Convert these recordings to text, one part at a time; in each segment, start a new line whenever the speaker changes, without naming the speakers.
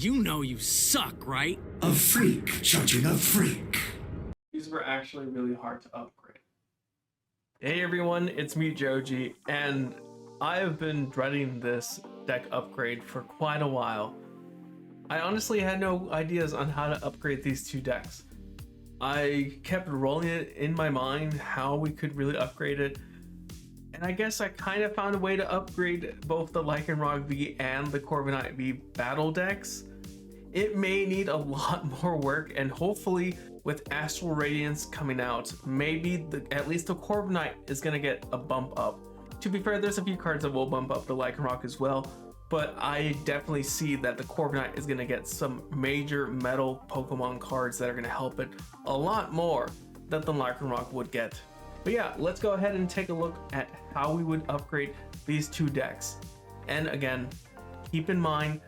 You know you suck, right?
A freak judging a freak.
These were actually really hard to upgrade. Hey everyone, it's me Joji, and I have been dreading this deck upgrade for quite a while. I honestly had no ideas on how to upgrade these two decks. I kept rolling it in my mind how we could really upgrade it, and I guess I kind of found a way to upgrade both the Lycanroc V and the Corviknight V battle decks. It may need a lot more work, and hopefully with Astral Radiance coming out, maybe at least the Corviknight is going to get a bump up. To be fair, there's a few cards that will bump up the Lycanroc as well, but I definitely see that the Corviknight is going to get some major metal Pokemon cards that are going to help it a lot more than the Lycanroc would get. But yeah, let's go ahead and take a look at how we would upgrade these two decks. And again, keep in mind,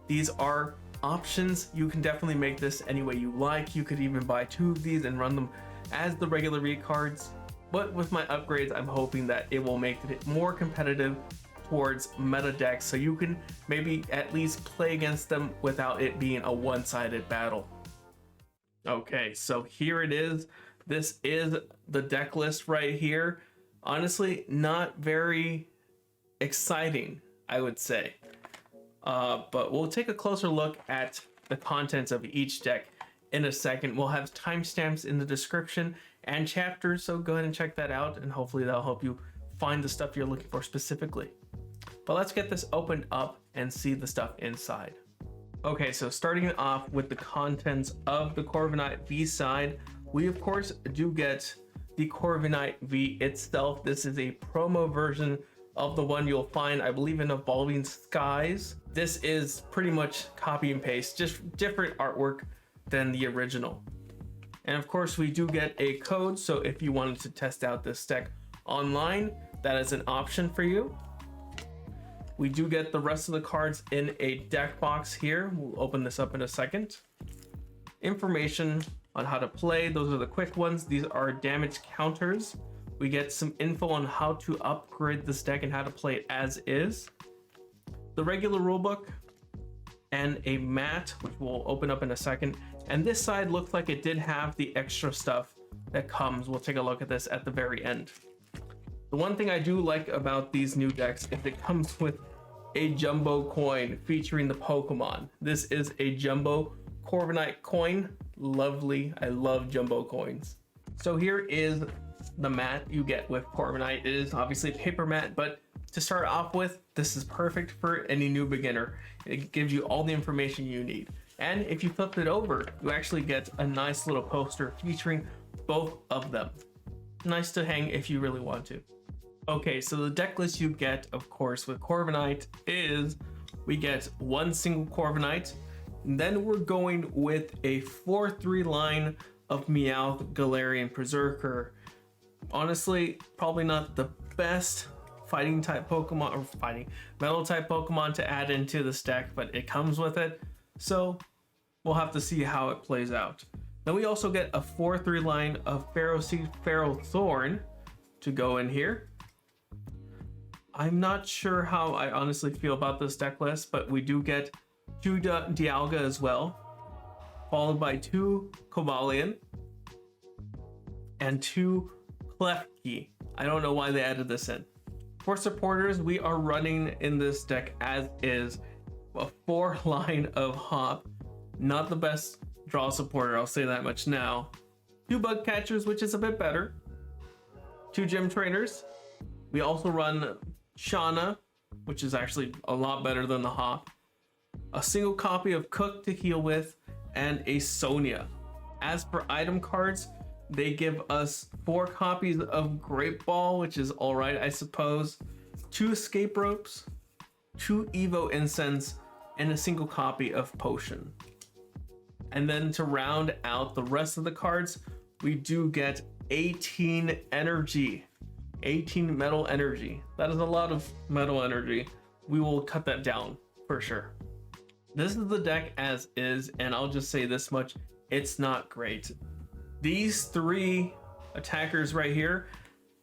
these are options. You can definitely make this any way you like. You could even buy two of these and run them as the regular read cards. But with my upgrades, I'm hoping that it will make it more competitive towards meta decks, so you can maybe at least play against them without it being a one-sided battle. Okay, so here it is. This is the deck list right here. Honestly, not very exciting, I would say. But we'll take a closer look at the contents of each deck in a second. We'll have timestamps in the description and chapters, so go ahead and check that out, and hopefully that'll help you find the stuff you're looking for specifically. But let's get this opened up and see the stuff inside. Okay, so starting off with the contents of the Corviknight V side, we of course do get the Corviknight V itself. This is a promo version of the one you'll find, I believe, in Evolving Skies. This is pretty much copy and paste, just different artwork than the original. And of course we do get a code, so if you wanted to test out this deck online, that is an option for you. We do get the rest of the cards in a deck box here. We'll open this up in a second. Information on how to play, those are the quick ones. These are damage counters. We get some info on how to upgrade this deck and how to play it as is. The regular rulebook and a mat, which we'll open up in a second. And this side looks like it did have the extra stuff that comes. We'll take a look at this at the very end. The one thing I do like about these new decks is it comes with a jumbo coin featuring the Pokemon. This is a jumbo Corviknight coin. Lovely. I love jumbo coins. So here is the mat you get with Corviknight. It is obviously a paper mat, but to start off with, this is perfect for any new beginner. It gives you all the information you need. And if you flip it over, you actually get a nice little poster featuring both of them. Nice to hang if you really want to. Okay, so the deck list you get, of course, with Corviknight is we get one single Corviknight, and then we're going with a 4-3 line of Meowth, Galarian, Berserker. Honestly, probably not the best fighting type Pokemon, or metal type Pokemon to add into this deck, but it comes with it, so we'll have to see how it plays out. Then we also get a 4-3 line of Ferroseed, Ferrothorn to go in here. I'm not sure how I honestly feel about this deck list, but we do get two Dialga as well, followed by two Cobalion and two Klefki. I don't know why they added this in. For supporters, we are running in this deck as is a 4-line of Hop. Not the best draw supporter, I'll say that much now. Two Bug Catchers, which is a bit better. Two Gym Trainers. We also run Shauna, which is actually a lot better than the Hop. A single copy of Cook to heal with, and a Sonia. As for item cards, they give us 4 copies of Great Ball, which is alright, I suppose. 2 Escape Ropes, 2 Evo Incense, and a single copy of Potion. And then to round out the rest of the cards, we do get 18 energy. 18 metal energy. That is a lot of metal energy. We will cut that down for sure. This is the deck as is, and I'll just say this much, it's not great. These 3 attackers right here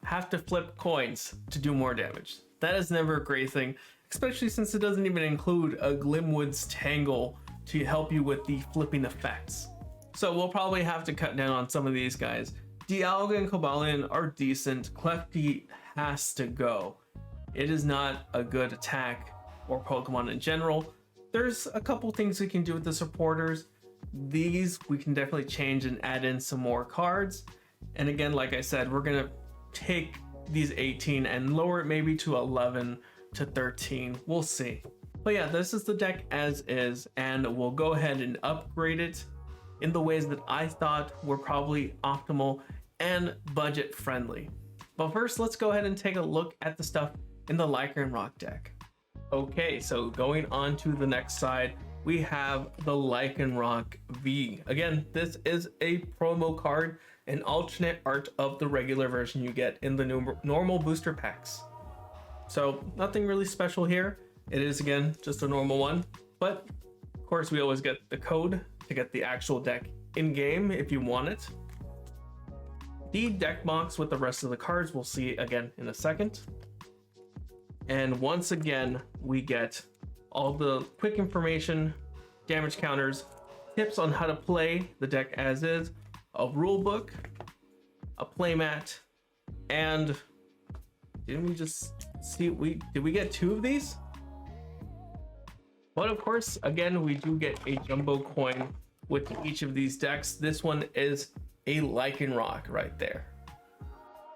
have to flip coins to do more damage. That is never a great thing, especially since it doesn't even include a Glimwood's Tangle to help you with the flipping effects. So we'll probably have to cut down on some of these guys. Dialga and Cobalion are decent. Klefki has to go. It is not a good attack or Pokemon in general. There's a couple things we can do with the supporters. These we can definitely change and add in some more cards. And again, like I said, we're gonna take these 18 and lower it maybe to 11 to 13. We'll see. But yeah, this is the deck as is, and we'll go ahead and upgrade it in the ways that I thought were probably optimal and budget friendly. But first, let's go ahead and take a look at the stuff in the Lycanroc deck. Okay, so going on to the next side, we have the Lycanroc V. Again, this is a promo card, an alternate art of the regular version you get in the normal booster packs. So nothing really special here. It is, again, just a normal one, but of course we always get the code to get the actual deck in game if you want it. The deck box with the rest of the cards we'll see again in a second. And once again, we get all the quick information, damage counters, tips on how to play the deck as is, a rule book, a playmat, and didn't we just see, did we get 2 of these? But of course, again, we do get a jumbo coin with each of these decks. This one is a Lycanroc right there.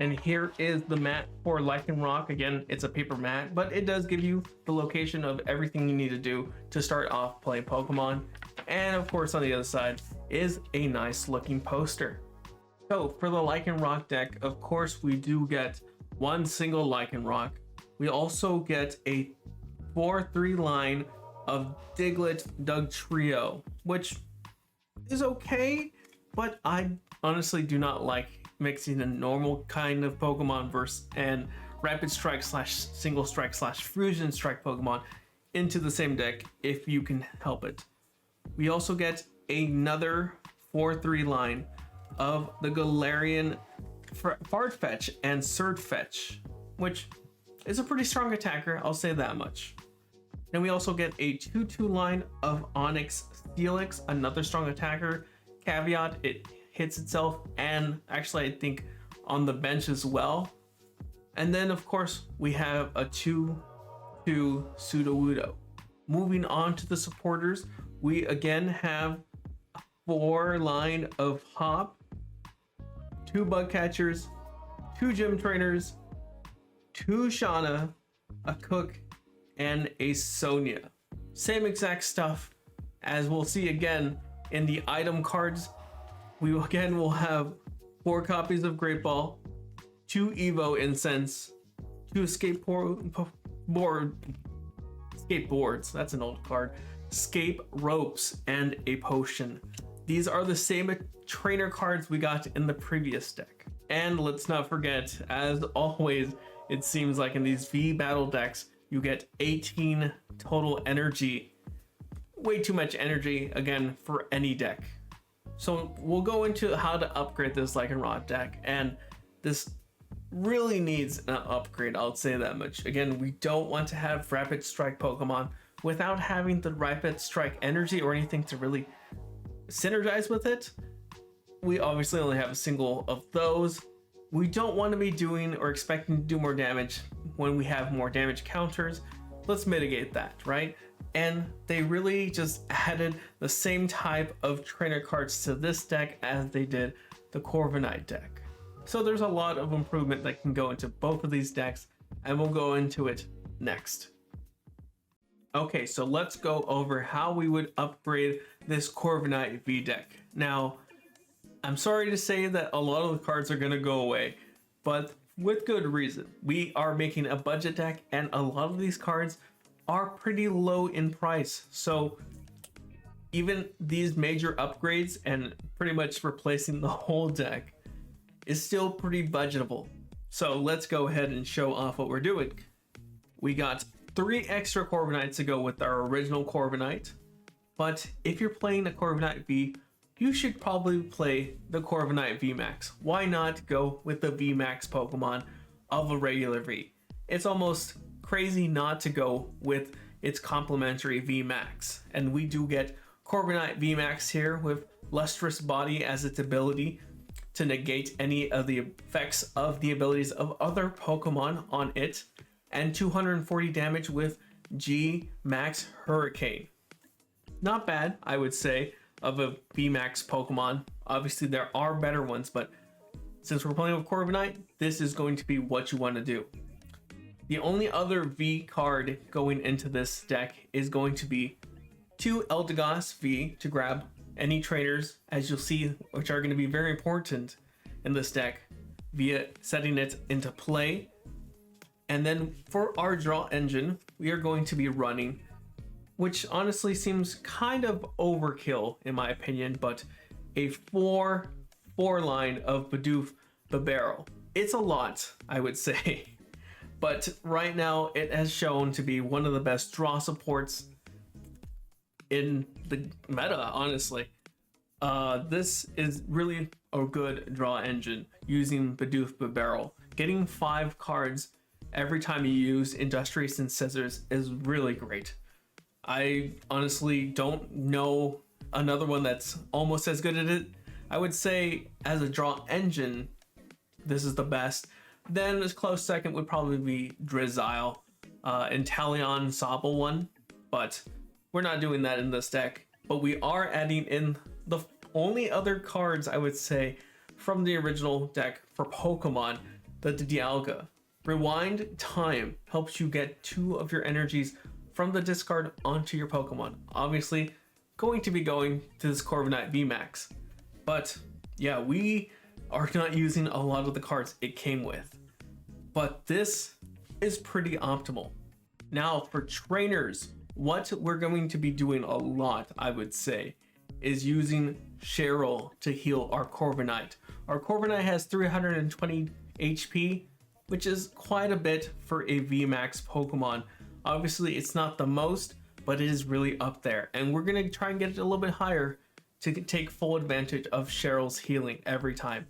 And here is the mat for Lycanroc. Again, it's a paper mat, but it does give you the location of everything you need to do to start off playing Pokemon. And of course, on the other side is a nice looking poster. So for the Lycanroc deck, of course, we do get one single Lycanroc. We also get a 4-3 line of Diglett Dugtrio, which is okay, but I honestly do not like mixing a normal kind of Pokemon versus and Rapid Strike / Single Strike / Fusion Strike Pokemon into the same deck if you can help it. We also get another 4-3 line of the Galarian Farfetch and Surfetch, which is a pretty strong attacker, I'll say that much. Then we also get a 2-2 line of Onyx Steelix, another strong attacker. Caveat, it hits itself and actually I think on the bench as well. And then of course we have a 2-2 Sudowoodo. Moving on to the supporters, we again have a 4 line of Hop, 2 Bug Catchers, 2 Gym Trainers, 2 Shauna, a Cook, and a Sonia. Same exact stuff as we'll see again in the item cards. We again will have 4 copies of Great Ball, 2 Evo Incense, 2 skateboards, that's an old card, Scape Ropes, and a Potion. These are the same trainer cards we got in the previous deck. And let's not forget, as always, it seems like in these V battle decks, you get 18 total energy. Way too much energy, again, for any deck. So we'll go into how to upgrade this Lycanroc deck, and this really needs an upgrade, I'll say that much. Again, we don't want to have Rapid Strike Pokemon without having the Rapid Strike energy or anything to really synergize with it. We obviously only have a single of those. We don't want to be doing or expecting to do more damage when we have more damage counters. Let's mitigate that, right? And they really just added the same type of trainer cards to this deck as they did the Corviknight deck. So there's a lot of improvement that can go into both of these decks, and we'll go into it next. Okay, so let's go over how we would upgrade this Corviknight V deck. Now, I'm sorry to say that a lot of the cards are going to go away, but with good reason. We are making a budget deck, and a lot of these cards are pretty low in price. So even these major upgrades and pretty much replacing the whole deck is still pretty budgetable. So let's go ahead and show off what we're doing. We got 3 extra Corviknights to go with our original Corviknight, but if you're playing a Corviknight V, you should probably play the Corviknight VMAX. Why not go with the VMAX Pokemon of a regular V? It's almost crazy not to go with its complementary VMAX, and we do get Corviknight VMAX here with Lustrous Body as its ability to negate any of the effects of the abilities of other Pokemon on it, and 240 damage with G Max Hurricane. Not bad, I would say, of a VMAX Pokemon. Obviously there are better ones, but since we're playing with Corviknight, this is going to be what you want to do. The only other V card going into this deck is going to be 2 Eldegoss V to grab any trainers, as you'll see, which are going to be very important in this deck via setting it into play. And then for our draw engine, we are going to be running, which honestly seems kind of overkill in my opinion, but a 4 line of Bidoof Bibarel. It's a lot, I would say, but right now it has shown to be one of the best draw supports in the meta, honestly. This is really a good draw engine using Bidoof Bibarel. Getting 5 cards every time you use Industrious and Scissors is really great. I honestly don't know another one that's almost as good at it. I would say as a draw engine, this is the best. Then a close second would probably be Drizzile and Talion Sobble one, but we're not doing that in this deck. But we are adding in the only other cards, I would say, from the original deck for Pokemon, the Dialga. Rewind Time helps you get 2 of your energies from the discard onto your Pokemon. Obviously, going to be going to this Corviknight VMAX. But yeah, we are not using a lot of the cards it came with. But this is pretty optimal. Now for trainers, what we're going to be doing a lot, I would say, is using Cheryl to heal our Corviknight. Our Corviknight has 320 HP, which is quite a bit for a VMAX Pokemon. Obviously, it's not the most, but it is really up there. And we're going to try and get it a little bit higher to take full advantage of Cheryl's healing every time.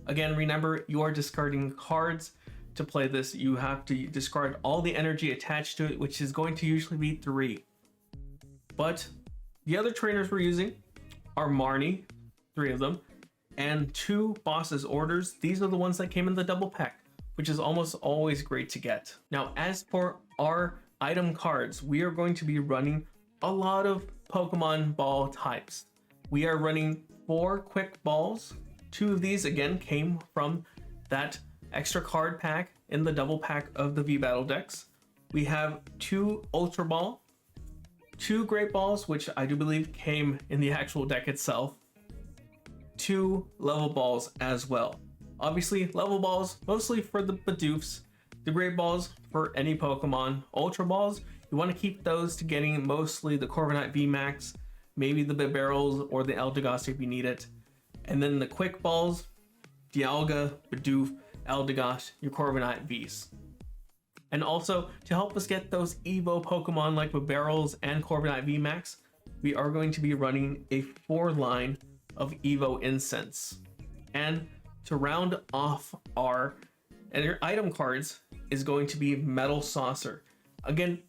Again, remember, you are discarding cards. To play this, you have to discard all the energy attached to it, which is going to usually be 3. But the other trainers we're using are Marnie, 3 of them, and 2 Boss's Orders. These are the ones that came in the double pack, which is almost always great to get. Now, as for our item cards, we are going to be running a lot of Pokemon ball types. We are running 4 quick balls. 2 of these again came from that extra card pack in the double pack of the V Battle decks. We have 2 Ultra Ball, 2 Great Balls, which I do believe came in the actual deck itself, 2 Level Balls as well. Obviously, Level Balls mostly for the Bidoofs, the Great Balls for any Pokemon. Ultra Balls, you want to keep those to getting mostly the Corviknight VMAX, maybe the Bibarels or the Eldegoss if you need it. And then the Quick Balls, Dialga, Bidoof, Eldegoss, your Corviknight Vs. And also, to help us get those Evo Pokemon like Bibarels and Corviknight VMAX, we are going to be running a 4 line of Evo Incense. And to round off our item cards is going to be Metal Saucer. Again,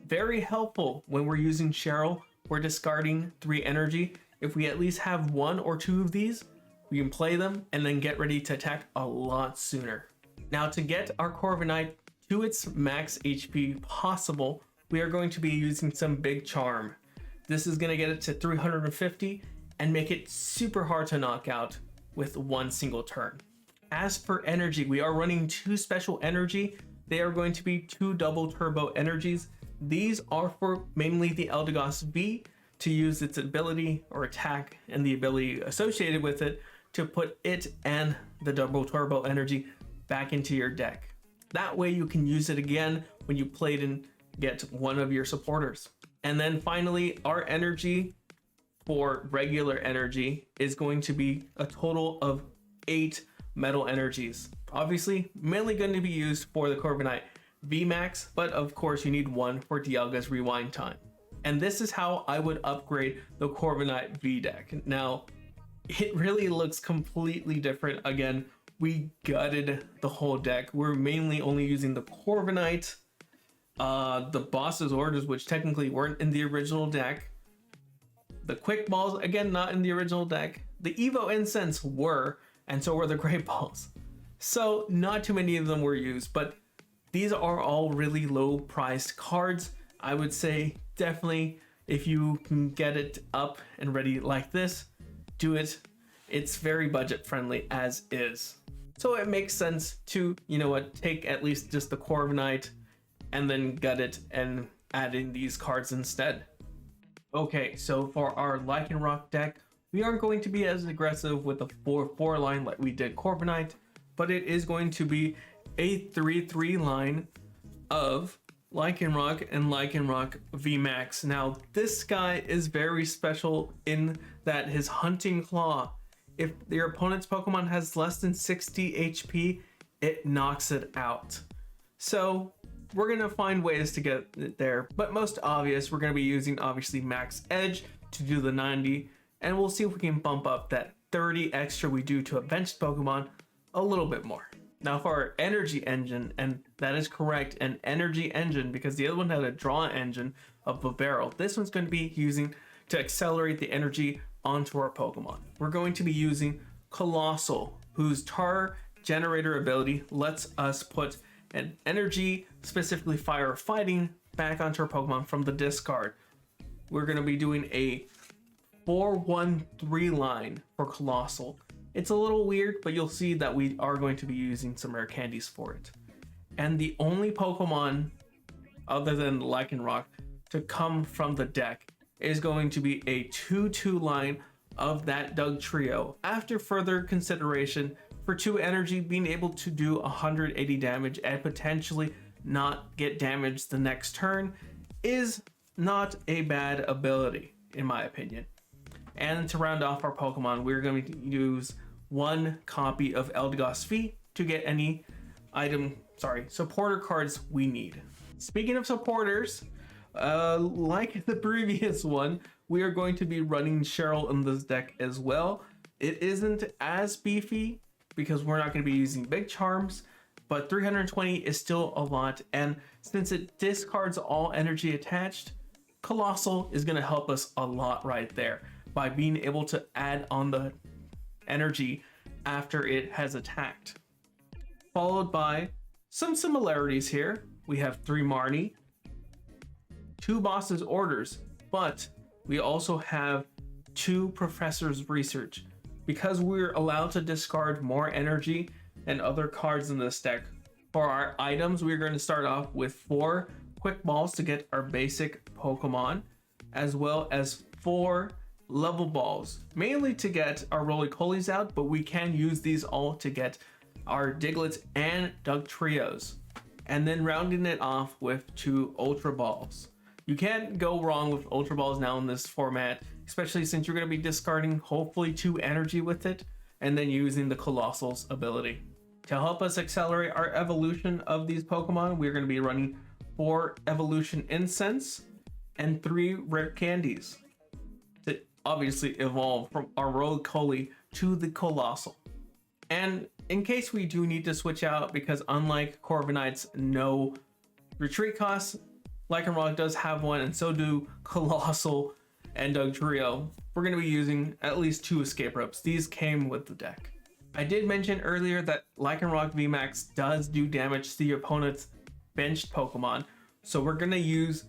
very helpful when we're using Cheryl. We're discarding 3 energy. If we at least have 1 or 2 of these, we can play them and then get ready to attack a lot sooner. Now, to get our Corviknight to its max HP possible, we are going to be using some Big Charm. This is going to get it to 350 and make it super hard to knock out with 1 single turn. As for energy, we are running 2 special energy. They are going to be 2 double turbo energies. These are for mainly the Eldegoss V to use its ability or attack and the ability associated with it to put it and the double turbo energy back into your deck. That way you can use it again when you play it and get 1 of your supporters. And then finally, our energy for regular energy is going to be a total of 8 metal energies. Obviously, mainly going to be used for the Corviknight VMAX, but of course you need 1 for Dialga's Rewind Time. And this is how I would upgrade the Corviknight V deck. Now, it really looks completely different. Again, we gutted the whole deck. We're mainly only using the Corviknight, the Boss's Orders, which technically weren't in the original deck, The quick balls, again, not in the original deck. The Evo Incense were, and so were the great balls. So not too many of them were used, but these are all really low priced cards. I would say definitely if you can get it up and ready like this, do it. It's very budget friendly as is. So it makes sense to, you know what, take at least just the Corviknight and then gut it and add in these cards instead. Okay, so for our Lycanroc deck, we aren't going to be as aggressive with the 4-4 line like we did Corviknight, but it is going to be a 3-3 line of Lycanroc and Lycanroc VMAX. Now, this guy is very special in that his Hunting Claw, if your opponent's Pokemon has less than 60 HP, it knocks it out. So we're gonna find ways to get it there, but most obvious, we're gonna be using obviously Max Edge to do the 90, and we'll see if we can bump up that 30 extra we do to a benched Pokemon a little bit more. Now for our energy engine, and that is correct, an energy engine, because the other one had a draw engine of Bibarel. This one's going to be using to accelerate the energy onto our Pokemon. We're going to be using Colossal, whose Tar Generator ability lets us put an energy, specifically fire fighting, back onto our Pokemon from the discard. We're going to be doing a 4-1-3 line for Colossal. It's a little weird, but you'll see that we are going to be using some rare candies for it. And the only Pokemon other than Lycanroc to come from the deck is going to be a 2-2 line of that Doug trio. After further consideration, for 2 energy, being able to do 180 damage and potentially not get damaged the next turn is not a bad ability, in my opinion. And to round off our Pokemon, we're going to use 1 copy of Eldegoss V to get any supporter cards we need. Speaking of supporters, like the previous one, we are going to be running Cheryl in this deck as well. It isn't as beefy because we're not going to be using big charms, but 320 is still a lot, and since it discards all energy attached, Colossal is going to help us a lot right there by being able to add on the energy after it has attacked. Followed by some similarities here. We have 3 Marnie, 2 Boss's Orders, but we also have 2 Professor's Research. Because we're allowed to discard more energy and other cards in this deck, for our items, we're going to start off with 4 Quick Balls to get our basic Pokemon, as well as 4 level balls, mainly to get our Roly-Colies out, but we can use these all to get our Digletts and Doug trios, and then rounding it off with 2 Ultra Balls. You can't go wrong with Ultra Balls now in this format, especially since you're going to be discarding hopefully 2 energy with it, and then using the Colossal's ability. To help us accelerate our evolution of these Pokemon, we're going to be running 4 Evolution Incense and 3 Rare Candies to obviously evolve from our Roly-Coly to the Colossal. And in case we do need to switch out, because unlike Corviknight's no retreat costs, Lycanroc does have one, and so do Colossal and Doug Trio, we're going to be using at least 2 escape ropes. These came with the deck. I did mention earlier that Lycanroc VMAX does do damage to your opponent's benched Pokemon, so we're going to use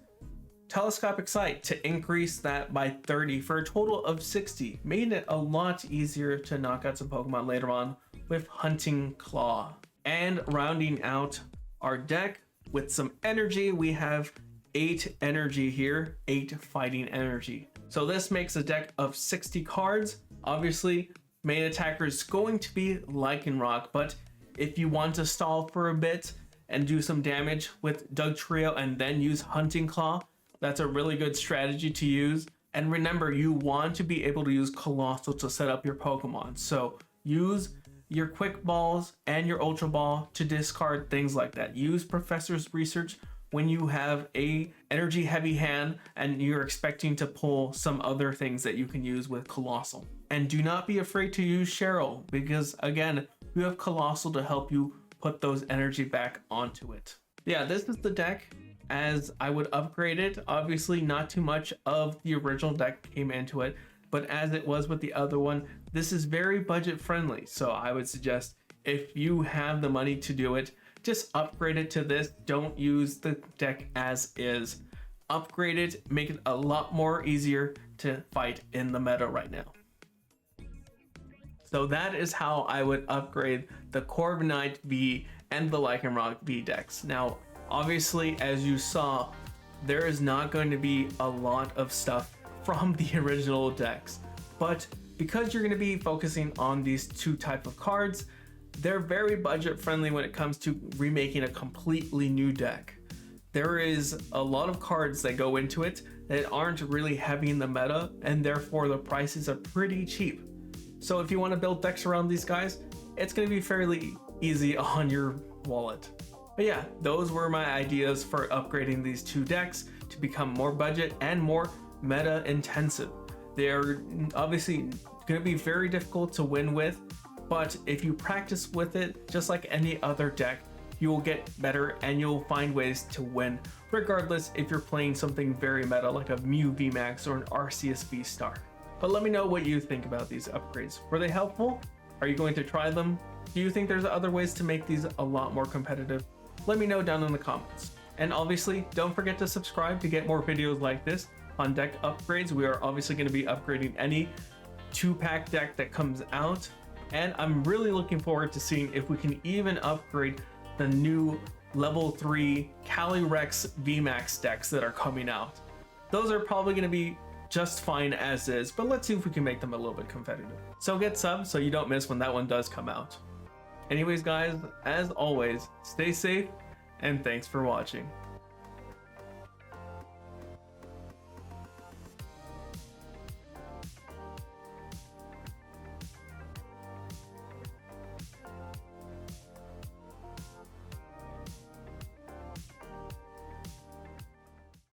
Telescopic Sight to increase that by 30 for a total of 60, making it a lot easier to knock out some Pokemon later on with Hunting Claw. And rounding out our deck with some energy, we have 8 energy here, 8 fighting energy. So this makes a deck of 60 cards. Obviously, main attacker is going to be Lycanroc, but if you want to stall for a bit and do some damage with Doug Trio and then use Hunting Claw, that's a really good strategy to use. And remember, you want to be able to use Colossal to set up your Pokemon. So use your Quick Balls and your Ultra Ball to discard things like that. Use Professor's Research when you have a energy heavy hand and you're expecting to pull some other things that you can use with Colossal. And do not be afraid to use Cheryl, because again, you have Colossal to help you put those energy back onto it. Yeah, this is the deck. as I would upgrade it. Obviously, not too much of the original deck came into it, but as it was with the other one, this is very budget friendly. So I would suggest if you have the money to do it, just upgrade it to this. Don't use the deck as is. Upgrade it, make it a lot more easier to fight in the meta right now. So that is how I would upgrade the Corviknight V and the Lycanroc V decks. Now, obviously, as you saw, there is not going to be a lot of stuff from the original decks, but because you're going to be focusing on these two type of cards, they're very budget friendly when it comes to remaking a completely new deck. There is a lot of cards that go into it that aren't really heavy in the meta, and therefore the prices are pretty cheap. So if you want to build decks around these guys, it's going to be fairly easy on your wallet. But yeah, those were my ideas for upgrading these two decks to become more budget and more meta intensive. They're obviously going to be very difficult to win with, but if you practice with it, just like any other deck, you will get better and you'll find ways to win, regardless if you're playing something very meta like a Mew VMAX or an Arceus V Star. But let me know what you think about these upgrades. Were they helpful? Are you going to try them? Do you think there's other ways to make these a lot more competitive? Let me know down in the comments. And obviously, don't forget to subscribe to get more videos like this on deck upgrades. We are obviously going to be upgrading any 2-pack deck that comes out. And I'm really looking forward to seeing if we can even upgrade the new level 3 Calyrex VMAX decks that are coming out. Those are probably going to be just fine as is, but let's see if we can make them a little bit competitive. So get subs so you don't miss when that one does come out. Anyways guys, as always, stay safe and thanks for watching.